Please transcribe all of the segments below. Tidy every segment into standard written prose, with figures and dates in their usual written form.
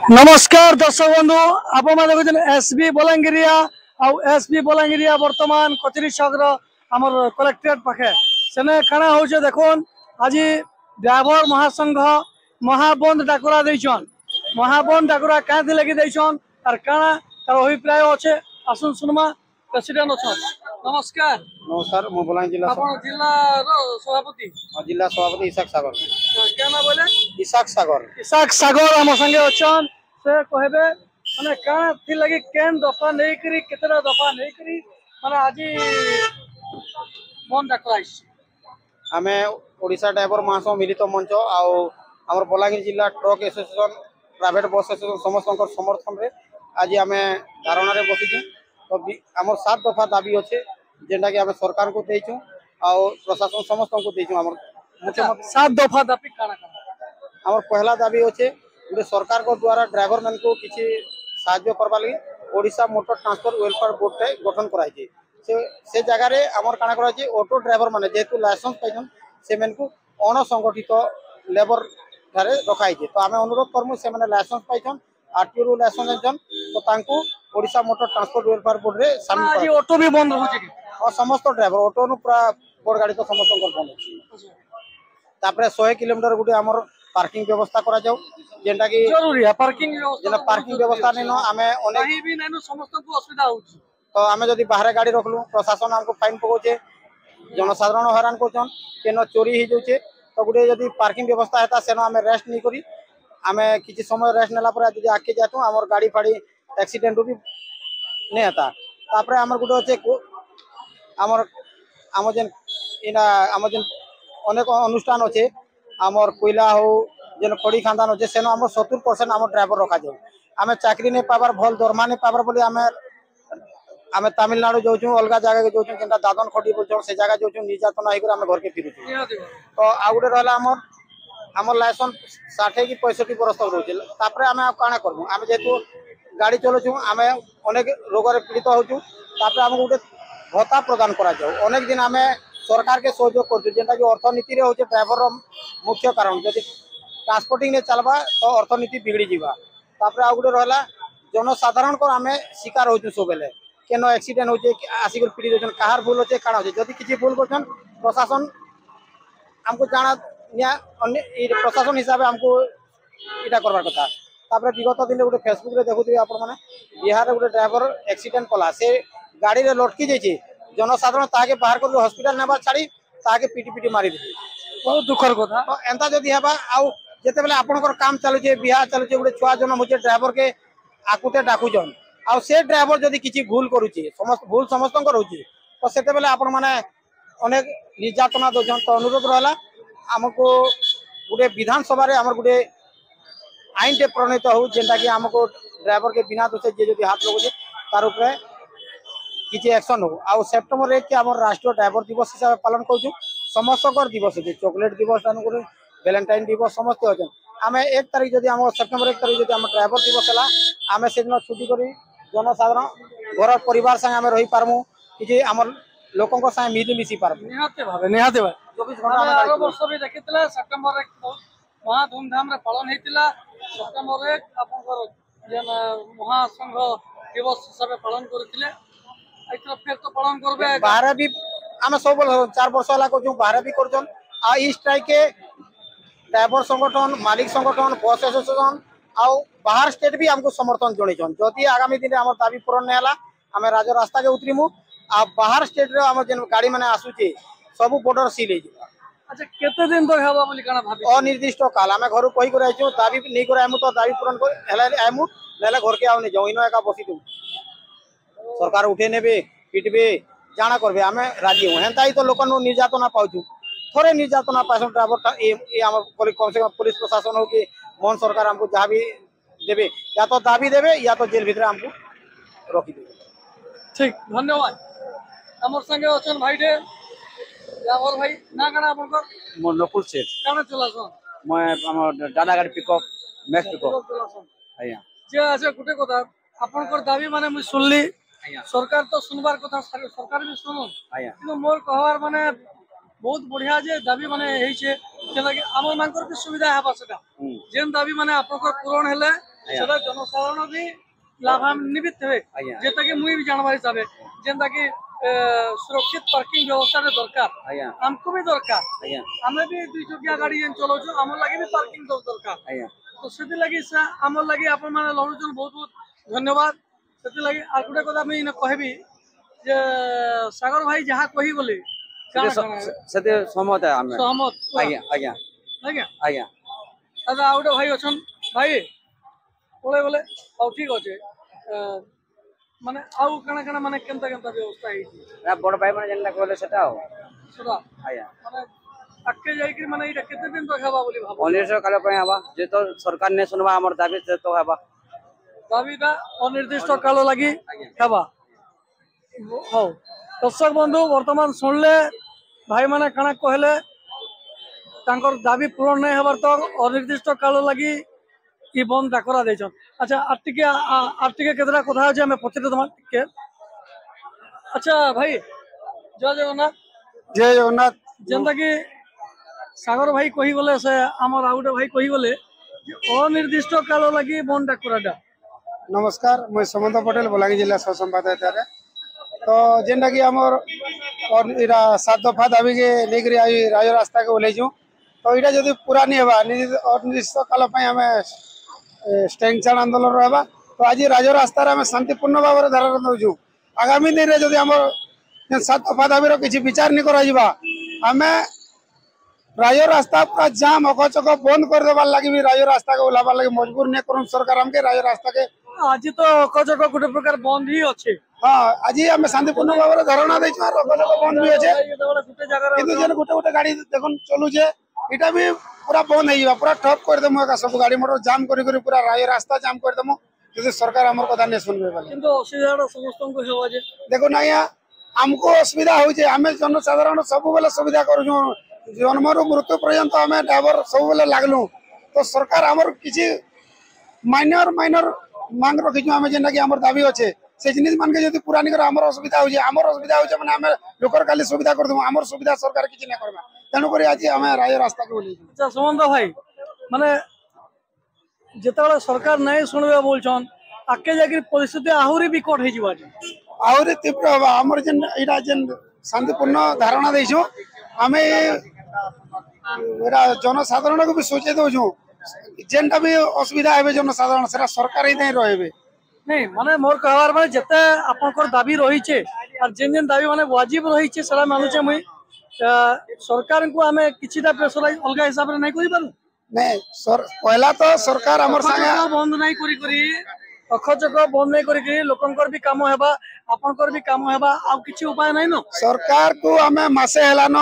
नमस्कार दर्शक बंधु आपण देखुन एसबी बलांगिरिया एसबी बलांगिरिया वर्तमान कचेरी छक आमर कलेक्टरेट पाखे सेने काना होचे देखुन आज ड्राइवर महासंघ महाबंद डाकरा देछन महाबंद डाकरा काहे लगी देछन तार काना तार अभिप्राय अच्छे आसुन सुनमा प्रेसिडेंट अच्छा नमस्कार नमस्कार मो बलांग जिला जिला सभापति जिला सभापति इसाक सागर क्या ना बोले इसाक सागर आम संगे अच्छन से कहबे माने काना थी लगी केन दफा नहीं करी केतरा दफा नहीं करी माने आज मन डाकराइस आमे ओडिशा ड्राइवर महासंघ मिलित मंच आउ हमर बलांगीर जिला truck association private bus association समस्त समर्थन रे आज आमे धारणा रे बसिछु तो हमर 7 दफा दाबी अच्छे जेंटा कि आमे सरकार को देइछु आउ प्रशासन समस्त को देइछु हमर मुख्यमंत्री 7 दफा दाबी काना हमर पहला दाबी अच्छे गोटे सरकार को द्वारा ड्राइवर मान को किसी साहाय्य करवा लगी Odisha motor transport welfare board टे गठन कराई से जगह रे हमर काना कराई ऑटो ड्राइवर माने जेतु लाइसेंस पाइछन से मन को अण संगठित लेबर धारे रखाई तो आमे अनुरोध करमु से माने लाइसेंस पाइछन आरटीओ लाइसेंस जन तो तांको Odisha motor transport welfare board रे शामिल आज ऑटो भी बंद रहउछि और समस्त ड्राइवर ऑटो नु पूरा बोर्ड गाड़ी तो समस्त बंद अछि तापरे 100 किलोमीटर गुटे हमर पार्किंग व्यवस्था करा जाऊ जेंटा कि जरूरी है पार्किंग व्यवस्था पार्किंग व्यवस्था नहीं नो आमे कहीं भी नहीं समस्त को असुविधा होउछि तो आमे जदी बाहर गाड़ी रखलु प्रशासन हमको फाइन पकोचे जनसाधारण हैरान करछन केनो चोरी ही जोचे तो गुटे जदी पार्किंग व्यवस्था हेता सेनो आमे रेस्ट नहीं करी आमे किछि समय रेस्ट नेला पर जदी आके जातु हमर गाड़ी फाड़ी एक्सीडेंट भी नहीं हेता तापरे हमर गुटे होचे हमर हमजन इना हमजन अनेक अनुष्ठान होचे हमर कोयला हो जेन खड़ी खानदान होचे सेनो हमर 70% हमर ड्राइवर रखा जाऊ आमे चाकरी नहीं पाबार भल दरमा नहीं पाबार बोली आमे तमिलनाडु जाऊँ अलग जगह के जाऊँ जेनटा दादन खटी बोलछन से जगह जाऊँ निर्यातना होकर आमे घर के फिरुछु तो आ गुटे रहला हमर लाइसेंस 60 की 65 बरस तक रहउछ तापरे आमे काना करबो आमे जेतु गाड़ी चलछु आमे अनेक रोग रे पीड़ित होछु तापरे आमे गुटे भत्ता प्रदान करा जाऊ अनेक दिन आमे सरकार के सहयोग करछु जेनटा कि अर्थनीति रे होचे ड्राइवर मुख्य कारण जदि ट्रांसपोर्टिंग ने चलबा तो अर्थनीति बिगड़ी जीवा तापरे आ गुटे रहला जनसाधारण को आमे शिकार होछु सब बेले केनो एक्सीडेंट होचे आसी कर पीड़ी जन कहार भूल होचे काना होचे जदि किछि भूल करछन प्रशासन हमको जाना या अन्य प्रशासन हिसाब हमको इटा करबार कथा तापरे विगत दिन गुटे फेसबुक रे देखुथि आपण माने बिहार रे गुटे ड्राइवर एक्सीडेंट कला से गाड़ी रे लटकी जाइछे जनसाधारण ताके बाहर कर हॉस्पिटल नेबा छाड़ी ताके पीटी पीटी मारी दे बहुत दुखर कथा तो एंता जदी हेबा आउ जेते बेले आपनकर काम चालू छे बिहार चालू छे गुटे छुआ जन्म होचे ड्राइवर के आकुते डाकुजन आ से ड्राइवर जदी किछि भूल करूची समस्त भूल समस्तन करूची तो सेते बेले आपण माने अनेक निर्यातना दोजन तो अनुरोध रहला हमको गुटे विधानसभा रे हमर गुटे आईन टे प्रणीत हो जेंटा कि हमको ड्राइवर के बिना दोषे जे जदी हाथ लगोजे तार ऊपर किछि एक्शन हो आ सेप्टेम्बर 1 के हमर राष्ट्रीय ड्राइवर दिवस हिसाब पालन करछु समस्तकर दिवस है चॉकलेट दिवस अनुकूल वैलेंटाइन दिवस समस्त होजन आमे 1 तारीख जदी हम सेप्टेम्बर 1 तारीख जदी हम ड्राइवर दिवस हला आमे से दिन छुट्टी करी जनसाधारण घर परिवार संग आमे रही पारमु कि हमर लोकन को संग मिली मिसी पारमु निहाते भाबे 24 घंटा आरो वर्ष भी देखितला सेप्टेम्बर 1 बहुत महा धूमधाम रे पालन हेतिला सेप्टेम्बर 1 आपनकर जेन महासंघ दिवस हिसाब पालन करथिले एतर फेर तो पालन करबे बाहर भी आमे सब 4 वर्ष हला को बाहर भी करछन आ ई स्ट्राइक के ड्राइवर संगठन मालिक संगठन बस एसोसिएशन आउ बाहर स्टेट भी हमको समर्थन जणैछन जदि आगामी दिन हमर दाबी पूर्ण नै हला हमें राज रास्ता के उतरीमु आ बाहर स्टेट रे हमर जेन गाड़ी माने आसुचे सब बॉर्डर सील हे जिबा अच्छा केते दिन तक हेबा बोली काना भाबी अनिर्दिष्ट काल हमें घर कहि कर आइछु दाबी नै कर आइमु तो दाबी पूर्ण कर हेला आइमु नेला घर के आउ नै जाऊ इनो एका बसी दु सरकार उठे नेबे पिटबे जाना करबे हमें राजी हो हेंता ही तो लोकन निर्यातना पाउछु थोड़े निर्यातना पासन ड्राइवर ए हमर कम से कम पुलिस प्रशासन हो कि मोहन सरकार हमको जहाँ भी देवे या तो दाबी देवे या तो जेल भीतर हमको रखी देवे ठीक धन्यवाद हमर संगे अछन भाई दे जावर भाई ना काना आपनकर मोर नकुल सेठ काना चलासन मैं हमर दादा गाड़ी पिकअप मैक्स पिकअप आया जे আছে गुटे কথা आपनकर दाबी माने मुई सुनली सरकार तो सुनबार কথা सरकार भी सुनन आया কিন্তু मोर कहवार माने बहुत बढ़िया जे दाबी माने हेइ छे केला कि हमर मानकर भी सुविधा हेबा सेटा जेन दाबी माने आपनकर पूरण हेले সেটা জনসাধারণ भी लाभान्वित हे जेता कि मुई भी जानबार हिसाब जेंता कि सुरक्षित पार्किंग व्यवस्था दरकार हमको भी दरकार हमें भी दुई चकिया गाड़ी जेन चलाउछु हमर लागि भी पार्किंग दरकार तो सेति लागि हमर लागि आपन माने लहुचन बहुत बहुत धन्यवाद सेति लागि आ गुटे कथा मैं इने कहबी जे सागर भाई जहा कहि बोले सेते सहमत है हम सहमत आज्ञा आज्ञा आज्ञा आज्ञा दादा आ गुटे भाई अछन भाई बोले बोले और ठीक अच्छे माने आउ कणा कणा माने केनता केनता व्यवस्था है ना बड़ भाई माने जेनला कहले सेटा हो सुदा आया माने अक्के जाई कि माने इटा केते दिन तक हेबा बोली भाबो अनिर्दिष्ट काल पय हवा जे तो सरकार ने सुनबा हमर दाबी से तो हवा दाबीटा अनिर्दिष्ट काल लागि हेबा हो दर्शक बंधु वर्तमान सुनले भाई माने कणा कहले तांकर दाबी पूर्ण नै हेबार तो अनिर्दिष्ट काल लागि ई बंद डाकरा देछन अच्छा आर्टिके केतरा कथा अछि हमें पछिते तमा के अच्छा भाई जय जगन्नाथ जेंता कि सागर भाई कहि गले से हमर आउटे भाई कहि गले अनिर्दिष्ट काल लागि बंद डाकराडा नमस्कार मैं समंत पटेल बलांगीर जिला सह संपादक तो जेनटा कि हमर और इरा 7 दफा दाबी के लेकरी आई राज रास्ता के ओलेजु तो इटा जदी पूरा नहीं हेबा अनिर्दिष्ट काल पय हमें स्टैंड आंदोलन रहा तो आज राज रास्तार आम शांतिपूर्ण भाव में धारण दौचु आगामी दिन में जब आम 7 दफा दाबी किसी विचार नहीं करा आम राज रास्ता पूरा जाम अकचक बंद कर देवार लगी भी राज रास्ता के ओलाबार लगी मजबूर नहीं कर सरकार हमके राज रास्ता के आज तो अकचक गोटे प्रकार बंद ही अच्छे हाँ आज आम शांतिपूर्ण भाव में धारणा देचु अकचक बंद भी अच्छे किंतु गोटे गोटे गाड़ी देख चलुचे इटा भी पूरा बंद हो पूरा ठप कर देमु सब गाड़ी मोटर जाम करी पूरा राय रास्ता जाम कर देमु यदि सरकार हमर कथा नहीं सुनबे वाले किंतु असुविधा समस्त को हेवा जे देखो ना हमको असुविधा हो जे हमें जनसाधारण सब बेले सुविधा करू जन्मरू मृत्यु पर्यंत हमें ड्राइवर सब बेले लागलु तो सरकार हमर किछि माइनर मांग रखिछु हमें जेना कि हमर दाबी अच्छे से जिनिस मान के यदि पूरा नहीं कर हमर असुविधा हो जे हमर असुविधा हो जे माने हमें लोकर खाली सुविधा कर दमु हमर सुविधा सरकार किछि नहीं करबा तेणुक आज आम राय रास्ता के बोली अच्छा सुमंत भाई माने जिते सरकार नहीं शुणवे बोलछन आके जाकर परिस्थिति आहरी विकट हो आहरी तीव्र हवा आमर जेन एटा जेन शांतिपूर्ण धारणा देछो आमे जनसाधारण को भी सोचे दौचु जेनटा भी असुविधा है जनसाधारण से सरकार ही नहीं रहे नहीं माने मोर कहवार माने जते आपनकर दाबी रही छे और जेन जेन दाबी माने वाजिब रही छे सेला मानुचे मुई सरकार को हमें किछिटा प्रेशराइज अलग हिसाब रे नहीं करि पारु नहीं सर पहला तो सरकार हमर संगे बंद नहीं करी अखचक बंद नहीं करी लोकंकर भी काम हेबा आपनकर भी काम हेबा आ किछि उपाय नहीं न सरकार को हमें मासे हेलान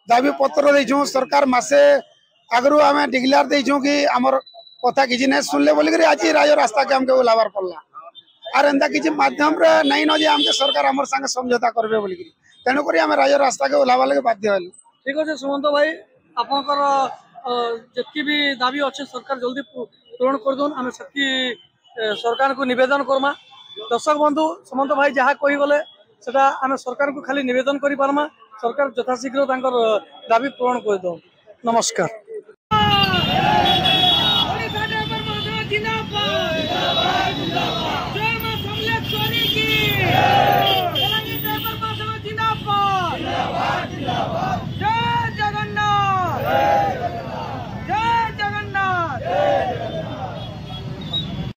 दाबी पत्र देछू सरकार मासे आगरु हमें डिक्लेयर देछू कि हमर कथा किछि नहीं सुनले बोली करी आज राज रास्ता के हमके उलाबार पड़ला आर एंता किछि माध्यम रे नहीं न जे हमके सरकार हमर संगे समझौता करबे बोली करी तेणुक आम राज रास्ता के ओह्लाबार लगे बाध्य हेलु ठीक अच्छे सुमंत भाई आपनकर जतकी भी दाबी अच्छे सरकार जल्दी पूरण कर दौन आम से सरकार को निवेदन करमा दर्शक बंधु सुमंत भाई जहाँ कही गले सेटा आम सरकार को खाली निवेदन करि पारमा सरकार यथाशीघ्र दाबी पूरण कर दौन नमस्कार।